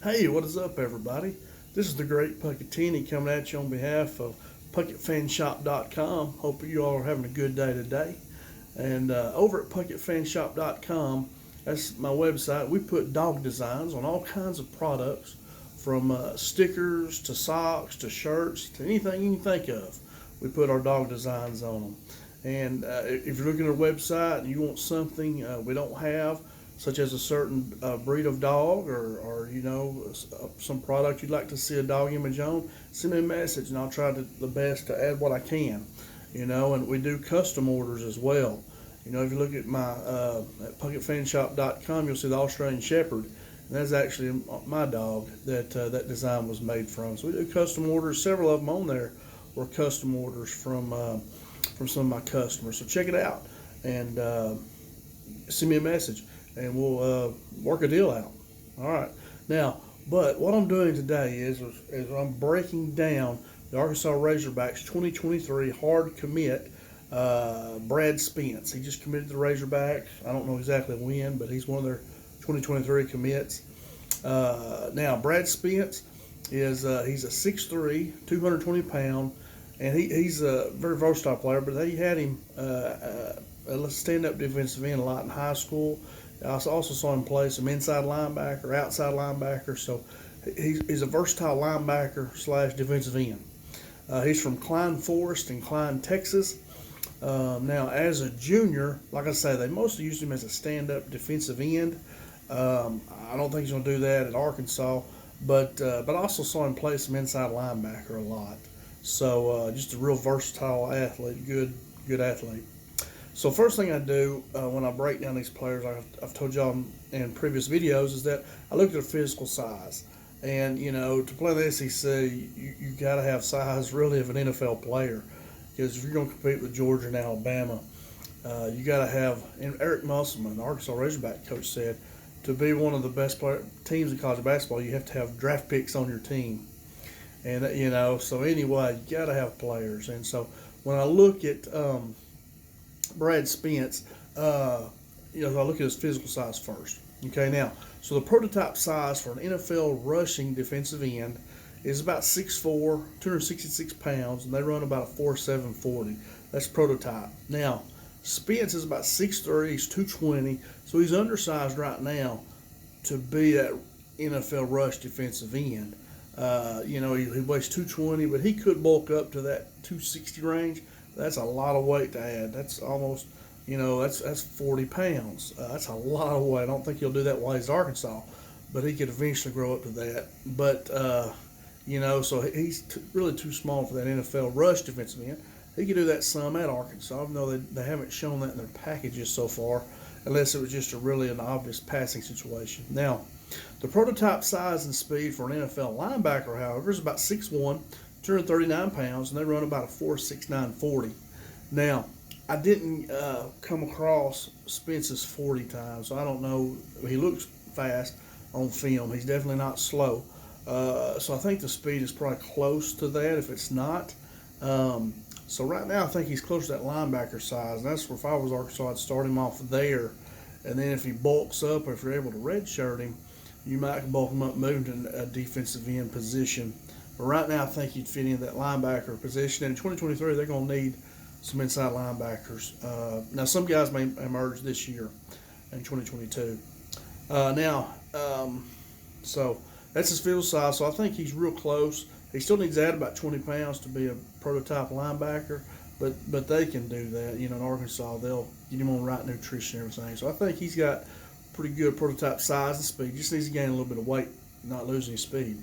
Hey, what is up, everybody? This is the Great Puckettini coming at you on behalf of PuckettFanShop.com. Hope you all are having a good day today. And over at PuckettFanShop.com, that's my website, we put dog designs on all kinds of products from stickers to socks to shirts to anything you can think of. We put our dog designs on them. And if you're looking at our website and you want something we don't have, such as a certain breed of dog or some product you'd like to see a dog image on, send me a message and I'll try the best to add what I can. And we do custom orders as well. If you look at my at PuckettFanShop.com, you'll see the Australian Shepherd. And that's actually my dog that design was made from. So we do custom orders. Several of them on there were custom orders from some of my customers. So check it out and send me a message, and we'll work a deal out. All right. Now, but what I'm doing today is I'm breaking down the Arkansas Razorbacks 2023 hard commit, Brad Spence. He just committed to the Razorbacks. I don't know exactly when, but he's one of their 2023 commits. Now, Brad Spence he's a 6'3", 220 pound, and he's a very versatile player. But they had him a stand-up defensive end a lot in high school. I also saw him play some inside linebacker, outside linebacker. So he's a versatile linebacker / defensive end. He's from Klein Forest in Klein, Texas. Now, as a junior, like I say, they mostly used him as a stand-up defensive end. I don't think he's going to do that at Arkansas, but I also saw him play some inside linebacker a lot. So just a real versatile athlete, good athlete. So first thing I do when I break down these players, I've told y'all in previous videos, is that I look at their physical size. And, to play in the SEC, you got to have size really of an NFL player. Because if you're going to compete with Georgia and Alabama, you got to have, and Eric Musselman, the Arkansas Razorback coach, said, to be one of the best teams in college basketball, you have to have draft picks on your team. And, so anyway, you got to have players. And so when I look at Brad Spence, I look at his physical size first. Okay, now, so the prototype size for an NFL rushing defensive end is about 6'4", 266 pounds, and they run about a 4.7 40. That's prototype. Now, Spence is about 6'3", he's 220, so he's undersized right now to be that NFL rush defensive end. He weighs 220, but he could bulk up to that 260 range. That's a lot of weight to add. That's almost, that's 40 pounds. That's a lot of weight. I don't think he'll do that while he's at Arkansas, but he could eventually grow up to that. But, so he's really too small for that NFL rush defensive end. He could do that some at Arkansas, even though they haven't shown that in their packages so far, unless it was just an obvious passing situation. Now, the prototype size and speed for an NFL linebacker, however, is about 6'1", 239 pounds, and they run about a 4.69 40. Now, I didn't come across Spence's 40 time, so I don't know. He looks fast on film. He's definitely not slow. So I think the speed is probably close to that if it's not. So right now I think he's close to that linebacker size. And that's where, if I was Arkansas, I'd start him off there. And then if he bulks up, or if you're able to redshirt him, you might bulk him up, move him to a defensive end position. But right now I think he'd fit in that linebacker position. And in 2023, they're going to need some inside linebackers. Now, some guys may emerge this year in 2022. So that's his field size. So I think he's real close. He still needs to add about 20 pounds to be a prototype linebacker, but they can do that. In Arkansas, they'll get him on the right nutrition and everything. So I think he's got pretty good prototype size and speed. He just needs to gain a little bit of weight, not losing his speed.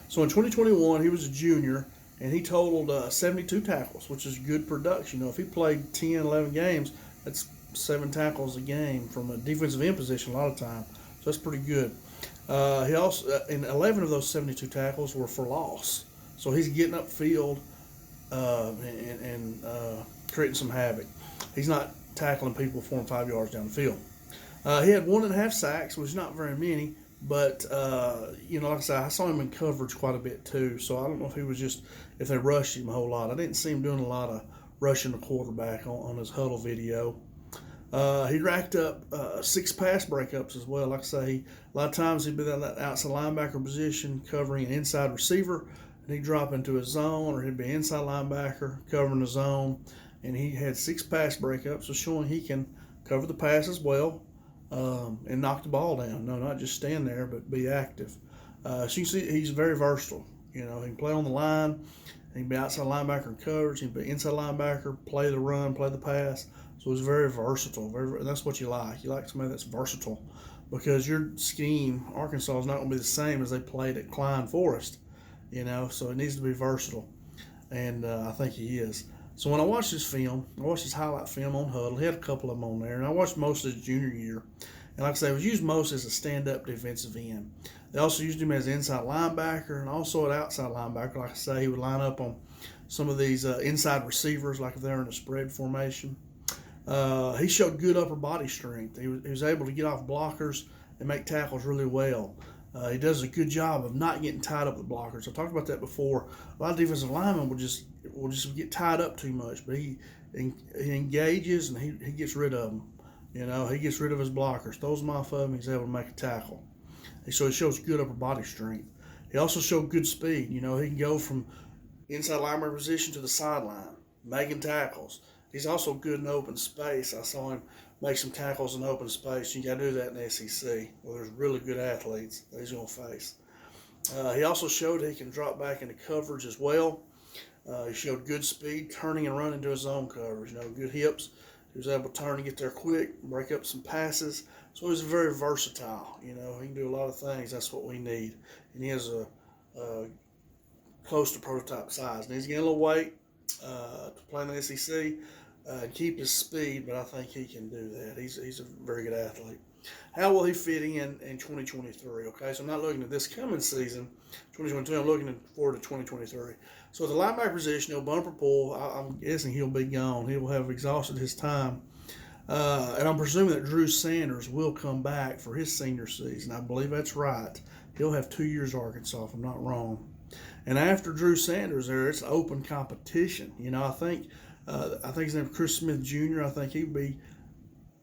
So in 2021, he was a junior, and he totaled 72 tackles, which is good production. If he played 10, 11 games, that's 7 tackles a game from a defensive end position a lot of time. So that's pretty good. He also, in 11 of those 72 tackles were for loss. So he's getting upfield and creating some havoc. He's not tackling people 4 and 5 yards down the field. He had 1.5 sacks, which is not very many, but like I said, I saw him in coverage quite a bit too. So I don't know if they rushed him a whole lot. I didn't see him doing a lot of rushing the quarterback on his huddle video. He racked up 6 pass breakups as well. Like I say, a lot of times he'd be in that outside linebacker position covering an inside receiver, and he'd drop into a zone, or he'd be inside linebacker covering the zone. And he had 6 pass breakups, so showing he can cover the pass as well, and knock the ball down. No, not just stand there, but be active. So you can see he's very versatile. He can play on the line. He can be outside linebacker in coverage. He can be inside linebacker, play the run, play the pass. So he's very versatile. And that's what you like. You like somebody that's versatile, because your scheme, Arkansas, is not going to be the same as they played at Klein Forest. So it needs to be versatile, and I think he is. So when I watched his film, I watched his highlight film on Huddle. He had a couple of them on there, and I watched most of his junior year. And like I say, he was used most as a stand-up defensive end. They also used him as an inside linebacker and also an outside linebacker. Like I say, he would line up on some of these inside receivers, like if they're in a spread formation. He showed good upper body strength. He was able to get off blockers and make tackles really well. He does a good job of not getting tied up with blockers. I talked about that before. A lot of defensive linemen will just get tied up too much, but he engages and he gets rid of them. He gets rid of his blockers, throws them off of him. He's able to make a tackle. So he shows good upper body strength. He also showed good speed. He can go from inside linebacker position to the sideline, making tackles. He's also good in open space. I saw him make some tackles in open space. You got to do that in the SEC, where there's really good athletes that he's going to face. He also showed he can drop back into coverage as well. He showed good speed, turning and running to his own coverage. Good hips. He was able to turn and get there quick, break up some passes. So he's very versatile. He can do a lot of things. That's what we need. And he has a close to prototype size. Needs to gain a little weight to play in the SEC. Keep his speed, but I think he can do that. He's a very good athlete. How will he fit in 2023? Okay, so I'm not looking at this coming season, 2022. I'm looking forward to 2023. So the linebacker position, he'll bumper pull. I'm guessing he'll be gone. He will have exhausted his time. And I'm presuming that Drew Sanders will come back for his senior season. I believe that's right. He'll have 2 years Arkansas, if I'm not wrong. And after Drew Sanders there, it's open competition. I think his name is Chris Smith Jr. I think he'd be,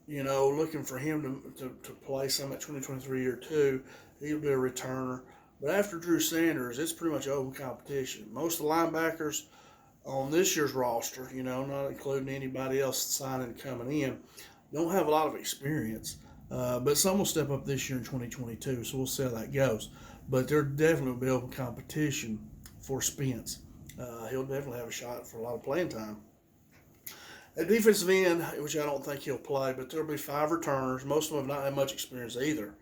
looking for him to play some at 2023 year too. He'll be a returner. But after Drew Sanders, it's pretty much open competition. Most of the linebackers on this year's roster, not including anybody else signing coming in, don't have a lot of experience. But some will step up this year in 2022, so we'll see how that goes. But there definitely will be open competition for Spence. He'll definitely have a shot for a lot of playing time. At defensive end, which I don't think he'll play, but there'll be 5 returners. Most of them have not had much experience either.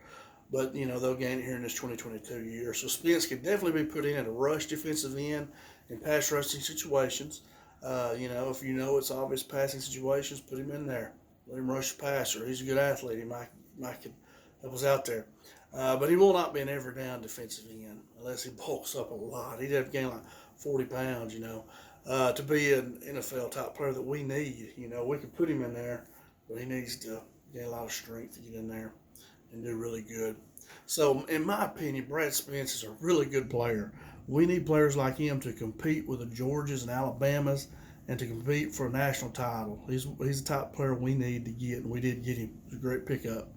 But, they'll gain it here in this 2022 year. So Spence can definitely be put in at a rush defensive end in pass rushing situations. If it's obvious passing situations, put him in there. Let him rush the passer. He's a good athlete. He might could help us out there. But he will not be an every down defensive end unless he bulks up a lot. He'd have to gain like 40 pounds, to be an NFL type player that we need. We could put him in there, but he needs to gain a lot of strength to get in there and do really good. So, in my opinion, Brad Spence is a really good player. We need players like him to compete with the Georgias and Alabamas and to compete for a national title. He's the type of player we need to get, and we did get him. It was a great pickup.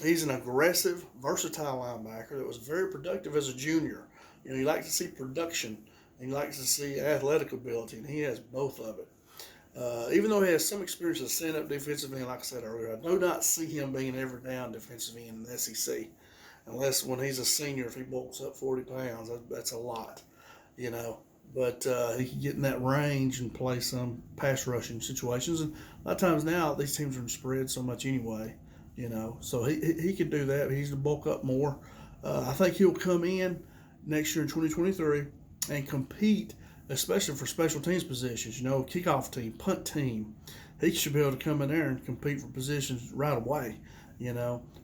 He's an aggressive, versatile linebacker that was very productive as a junior. You like to see production, and you like to see athletic ability, and he has both of it. Even though he has some experience as stand-up defensive end, like I said earlier, I do not see him being an every down defensive end in the SEC. Unless when he's a senior, if he bulks up 40 pounds, that's a lot, But he can get in that range and play some pass rushing situations. And a lot of times now, these teams are in spread so much anyway, So he could do that. He needs to bulk up more. I think he'll come in next year in 2023 and compete, especially for special teams positions, kickoff team, punt team. He should be able to come in there and compete for positions right away,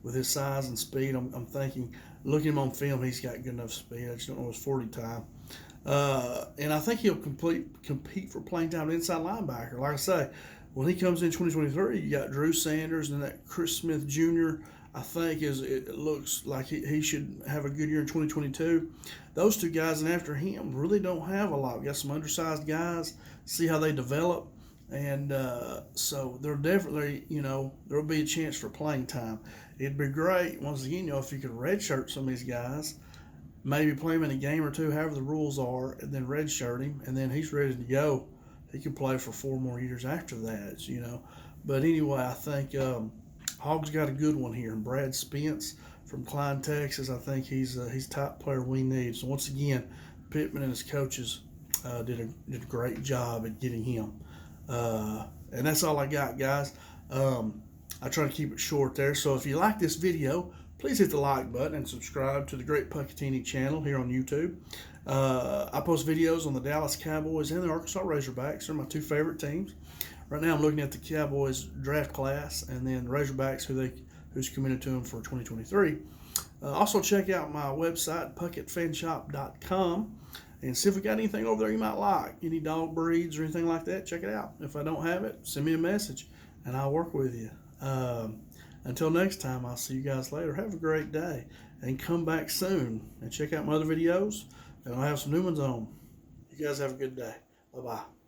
with his size and speed. I'm thinking, looking at him on film, he's got good enough speed. I just don't know his 40 time. And I think he'll compete for playing time inside linebacker. Like I say, when he comes in 2023, you got Drew Sanders and that Chris Smith Jr., I think it looks like he should have a good year in 2022. Those 2 guys and after him really don't have a lot. We got some undersized guys. See how they develop. And so they're definitely, there'll be a chance for playing time. It'd be great, once again, if you could redshirt some of these guys, maybe play him in a game or two, however the rules are, and then redshirt him, and then he's ready to go. He can play for 4 more years after that. But anyway, I think Hog's got a good one here. And Brad Spence from Klein, Texas, I think he's top player we need. So once again, Pittman and his coaches did a great job at getting him. And that's all I got, guys. I try to keep it short there. So if you like this video, please hit the like button and subscribe to the Great Puckettini channel here on YouTube. I post videos on the Dallas Cowboys and the Arkansas Razorbacks. They're my two favorite teams. Right now I'm looking at the Cowboys draft class and then the Razorbacks who's committed to them for 2023. Also check out my website, puckettfanshop.com, and see if we got anything over there you might like. Any dog breeds or anything like that, check it out. If I don't have it, send me a message and I'll work with you. Until next time, I'll see you guys later. Have a great day and come back soon and check out my other videos, and I'll have some new ones on. You guys have a good day. Bye-bye.